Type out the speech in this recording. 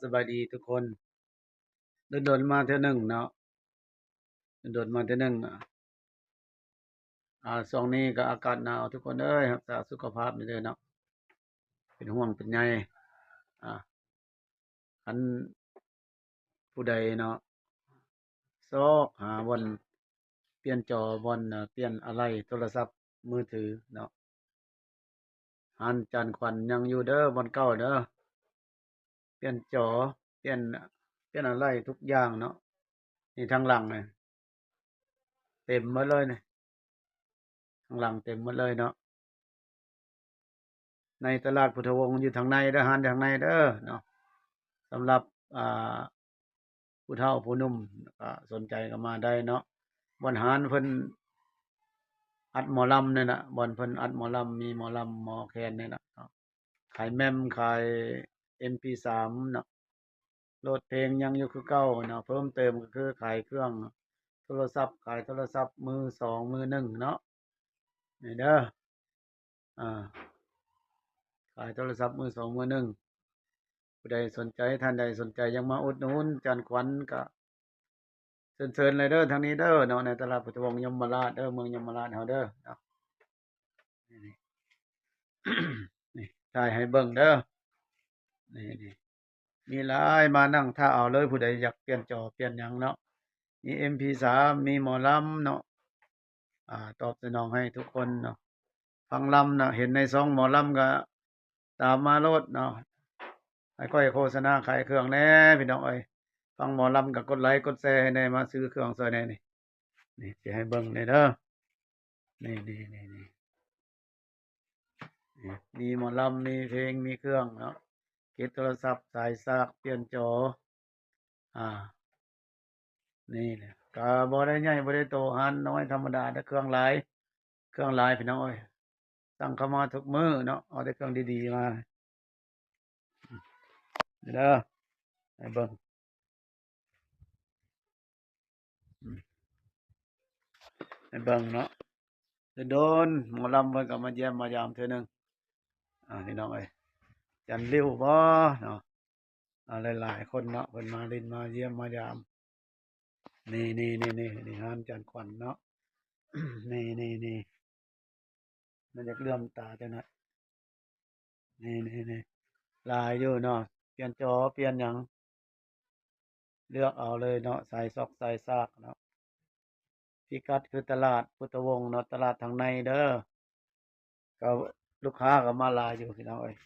สบายดีทุกคนโดนๆมาเทื่อหนึ่งเนาะโดนๆมาเทื่อหนึ่งช่วงนี้ก็อากาศหนาวทุกคนเอ้ยรักษาสุขภาพนี่เด้อเนาะเป็นห่วงเป็นใยอ่าคันผู้ใดเนาะซอกหาบ่อนเปลี่ยนจอบ่อนเปลี่ยนอะไรโทรศัพท์มือถือเนาะหันจานขวัญยังอยู่เด้อบ่อนเก่าเด้อเปลี่ยนจอเปลี่ยนเปลี่ยนอะไรทุกอย่างเนาะนี่ทางหลังนี่เต็มหมดเลยนี่ข้างหลังเต็มหมดเลยเนาะ ในตลาดพุทธวงศ์อยู่ทางในเด้อหานทางในเด้อเนาะสำหรับอ่าผู้เฒ่าผู้หนุ่มก็สนใจก็มาได้เนาะบ่อนหารเพิ่นอัดหมอลำนี่น่ะบ่อนเพิ่นอัดหมอลำมีหมอลำหมอแคนนี่น่ะเนาะขายแม่มขาย MP3 เนาะโหลดเพลงยังอยู่คือเก่าเนาะเพิ่มเติมก็คือขายเครื่องโทรศัพท์ขายโทรศัพท์มือสองมือหนึ่งเนาะนี่เด้ออ่าขายโทรศัพท์มือสองมือหนึ่ง ผู้ใดสนใจท่านใดสนใจยังมาอุดหนุนจันขวัญก็เชิญเลยเด้อทางนี้เด้อเนาะในตลาดพุทธวงศ์ยมราชเด้อเมืองยมราชเฮาเด้อเนาะนี่นี่ถ่ายให้เบิ่งเด้อนี่มีหลายมานั่งท่าเอาเลยผู้ใดอยากเปลี่ยนจอเปลี่ยนหยังเนาะมี MP3 มีหมอลำเนาะตอบสนองให้ทุกคนเนาะฟังลำเนาะเห็นในซองหมอลำก็ตามมาโลดเนาะให้ค่อยโฆษณาขายเครื่องแหน่พี่น้องเอ้ยฟังหมอลำก็กดไลค์กดแชร์ให้แหน่มาซื้อเครื่องซอยแหน่นี่สิให้เบิ่งนี่เด้อนี่มีหมอลำมีเพลงมีเครื่องเนาะเก็บโทรศัพท์สายซากเปลี่ยนจออ่านี่แหละก็บ่ได้ใหญ่บ่ได้โตหันน้อยธรรมดาแต่เครื่องหลายพี่น้องเอ้ยสั่งเข้ามาทุกมื้อเนาะเอาแต่เครื่องดีๆมานี่เด้อให้เบิ่งอืมให้เบิ่งเนาะโดนหมอลำเพิ่นก็มาเยี่ยมมายามเทื่อหนึ่งพี่น้องเอ้ยจันริ้วบ่เนาะหลายๆคนเนาะเพิ่นมาเลินมาเยี่ยมมายามนี่ห้านจันขวัญเนาะนี่มันอยากเหลื่อมตาจังหน่อยนี่หลายอยู่เนาะเปลี่ยนจอเปลี่ยนหยังเลือกเอาเลยเนาะใส่ซอกใส่ซากเนาะพิกัดคือตลาดพุทธวงศ์เนาะตลาดทางในเด้อก็ลูกค้าก็มาหลายอยู่พี่น้องเอ้ย